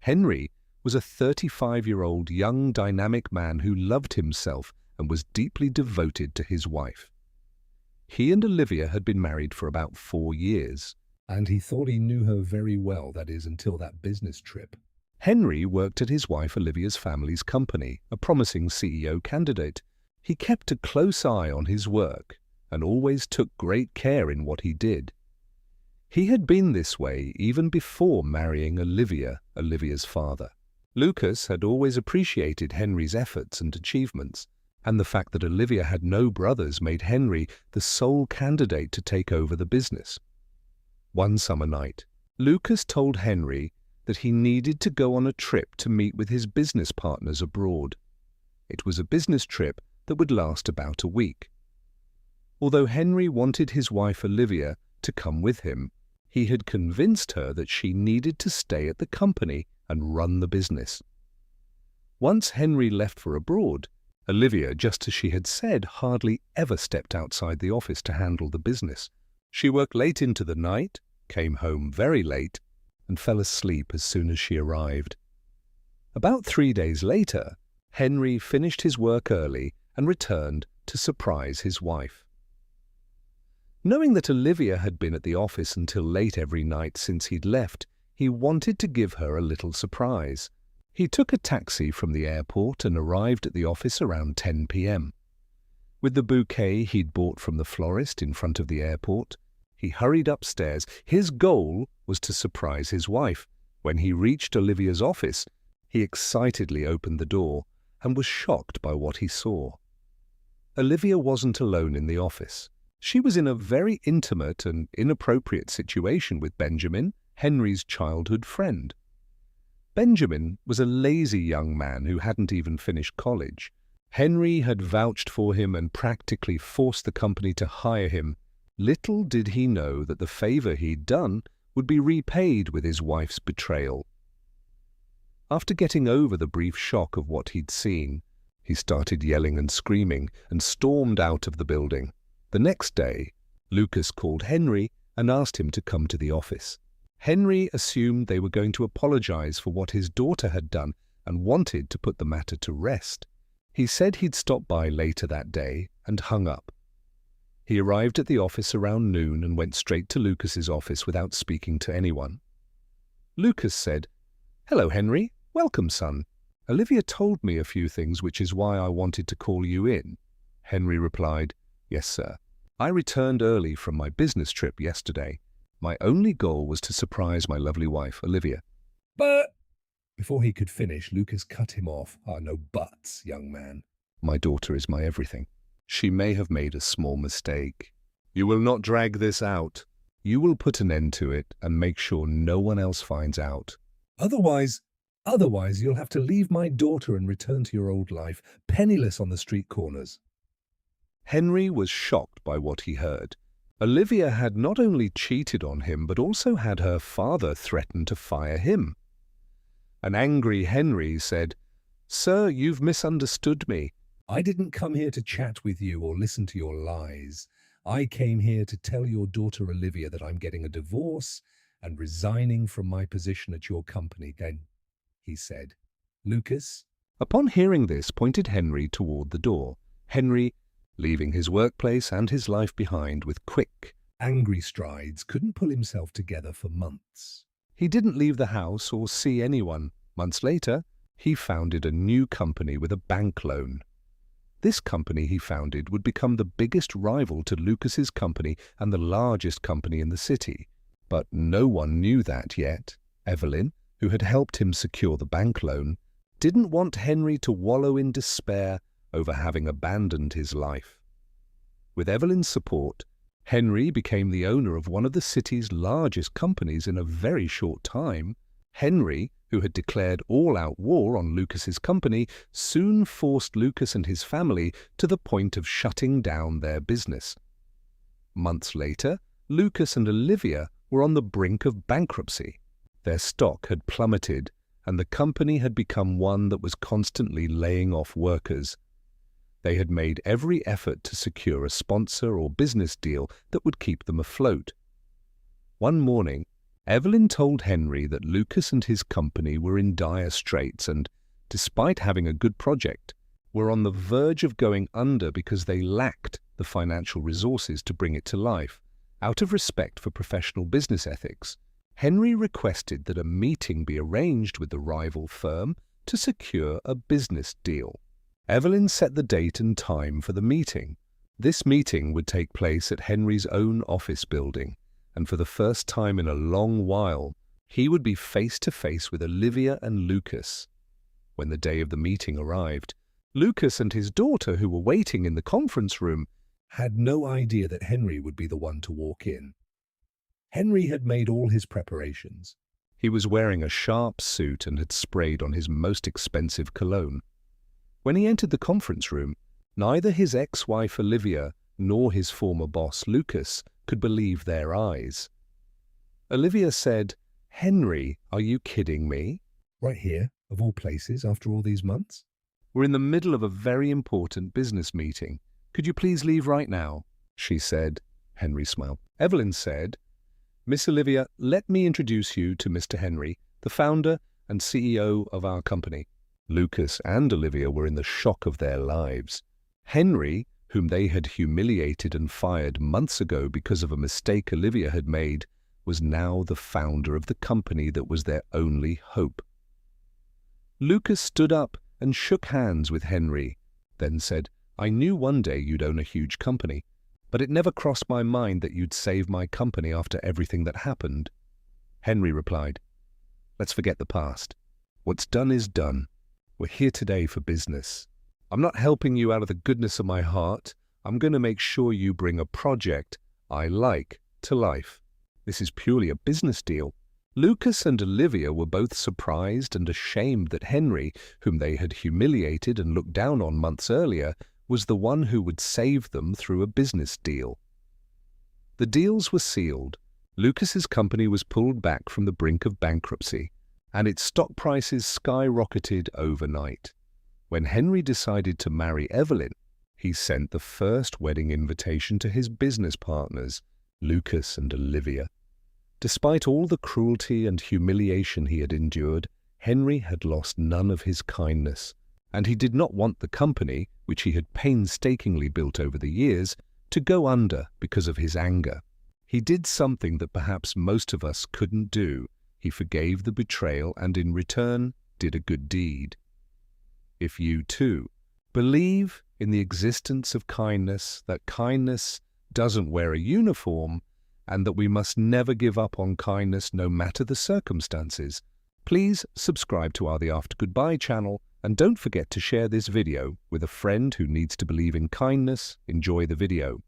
Henry was a 35-year-old young dynamic man who loved himself and was deeply devoted to his wife. He and Olivia had been married for about 4 years, and he thought he knew her very well, that is, until that business trip. Henry worked at his wife Olivia's family's company, a promising CEO candidate. He kept a close eye on his work and always took great care in what he did. He had been this way even before marrying Olivia, Olivia's father. Lucas had always appreciated Henry's efforts and achievements, and the fact that Olivia had no brothers made Henry the sole candidate to take over the business. One summer night, Lucas told Henry that he needed to go on a trip to meet with his business partners abroad. It was a business trip that would last about a week. Although Henry wanted his wife Olivia to come with him, he had convinced her that she needed to stay at the company and run the business. Once Henry left for abroad, Olivia, just as she had said, hardly ever stepped outside the office to handle the business. She worked late into the night, came home very late, and fell asleep as soon as she arrived. About 3 days later, Henry finished his work early and returned to surprise his wife. Knowing that Olivia had been at the office until late every night since he'd left, he wanted to give her a little surprise. He took a taxi from the airport and arrived at the office around 10 p.m. With the bouquet he'd bought from the florist in front of the airport, he hurried upstairs. His goal was to surprise his wife. When he reached Olivia's office, he excitedly opened the door and was shocked by what he saw. Olivia wasn't alone in the office. She was in a very intimate and inappropriate situation with Benjamin, Henry's childhood friend. Benjamin was a lazy young man who hadn't even finished college. Henry had vouched for him and practically forced the company to hire him. Little did he know that the favor he'd done would be repaid with his wife's betrayal. After getting over the brief shock of what he'd seen, he started yelling and screaming and stormed out of the building. The next day, Lucas called Henry and asked him to come to the office. Henry assumed they were going to apologize for what his daughter had done and wanted to put the matter to rest. He said he'd stop by later that day and hung up. He arrived at the office around noon and went straight to Lucas's office without speaking to anyone. Lucas said, "Hello, Henry. Welcome, son. Olivia told me a few things, which is why I wanted to call you in." Henry replied, "Yes, sir. I returned early from my business trip yesterday. My only goal was to surprise my lovely wife, Olivia." "But—" Before he could finish, Lucas cut him off. "No buts, young man. My daughter is my everything. She may have made a small mistake. You will not drag this out. You will put an end to it and make sure no one else finds out. Otherwise you'll have to leave my daughter and return to your old life, penniless on the street corners." Henry was shocked by what he heard. Olivia had not only cheated on him, but also had her father threaten to fire him. An angry Henry said, "Sir, you've misunderstood me. I didn't come here to chat with you or listen to your lies. I came here to tell your daughter Olivia that I'm getting a divorce and resigning from my position at your company again," he said. Lucas, upon hearing this, pointed Henry toward the door. Henry, leaving his workplace and his life behind with quick, angry strides, couldn't pull himself together for months. He didn't leave the house or see anyone. Months later, he founded a new company with a bank loan. This company he founded would become the biggest rival to Lucas's company and the largest company in the city. But no one knew that yet. Evelyn, who had helped him secure the bank loan, didn't want Henry to wallow in despair over having abandoned his life. With Evelyn's support, Henry became the owner of one of the city's largest companies in a very short time. Henry, who had declared all-out war on Lucas's company, soon forced Lucas and his family to the point of shutting down their business. Months later, Lucas and Olivia were on the brink of bankruptcy. Their stock had plummeted, and the company had become one that was constantly laying off workers. They had made every effort to secure a sponsor or business deal that would keep them afloat. One morning, Evelyn told Henry that Lucas and his company were in dire straits and, despite having a good project, were on the verge of going under because they lacked the financial resources to bring it to life. Out of respect for professional business ethics, Henry requested that a meeting be arranged with the rival firm to secure a business deal. Evelyn set the date and time for the meeting. This meeting would take place at Henry's own office building, and for the first time in a long while, he would be face to face with Olivia and Lucas. When the day of the meeting arrived, Lucas and his daughter, who were waiting in the conference room, had no idea that Henry would be the one to walk in. Henry had made all his preparations. He was wearing a sharp suit and had sprayed on his most expensive cologne. When he entered the conference room, neither his ex-wife Olivia nor his former boss Lucas could believe their eyes. Olivia said, "Henry, are you kidding me? Right here, of all places, after all these months? We're in the middle of a very important business meeting. Could you please leave right now?" she said. Henry smiled. Evelyn said, "Miss Olivia, let me introduce you to Mr. Henry, the founder and CEO of our company." Lucas and Olivia were in the shock of their lives. Henry, whom they had humiliated and fired months ago because of a mistake Olivia had made, was now the founder of the company that was their only hope. Lucas stood up and shook hands with Henry, then said, "I knew one day you'd own a huge company, but it never crossed my mind that you'd save my company after everything that happened." Henry replied, "Let's forget the past. What's done is done. We're here today for business. I'm not helping you out of the goodness of my heart. I'm going to make sure you bring a project I like to life. This is purely a business deal." Lucas and Olivia were both surprised and ashamed that Henry, whom they had humiliated and looked down on months earlier, was the one who would save them through a business deal. The deals were sealed. Lucas's company was pulled back from the brink of bankruptcy, and its stock prices skyrocketed overnight. When Henry decided to marry Evelyn, he sent the first wedding invitation to his business partners, Lucas and Olivia. Despite all the cruelty and humiliation he had endured, Henry had lost none of his kindness, and he did not want the company, which he had painstakingly built over the years, to go under because of his anger. He did something that perhaps most of us couldn't do. He forgave the betrayal and in return did a good deed. If you too believe in the existence of kindness, that kindness doesn't wear a uniform, and that we must never give up on kindness no matter the circumstances, please subscribe to our The After Goodbye channel and don't forget to share this video with a friend who needs to believe in kindness. Enjoy the video.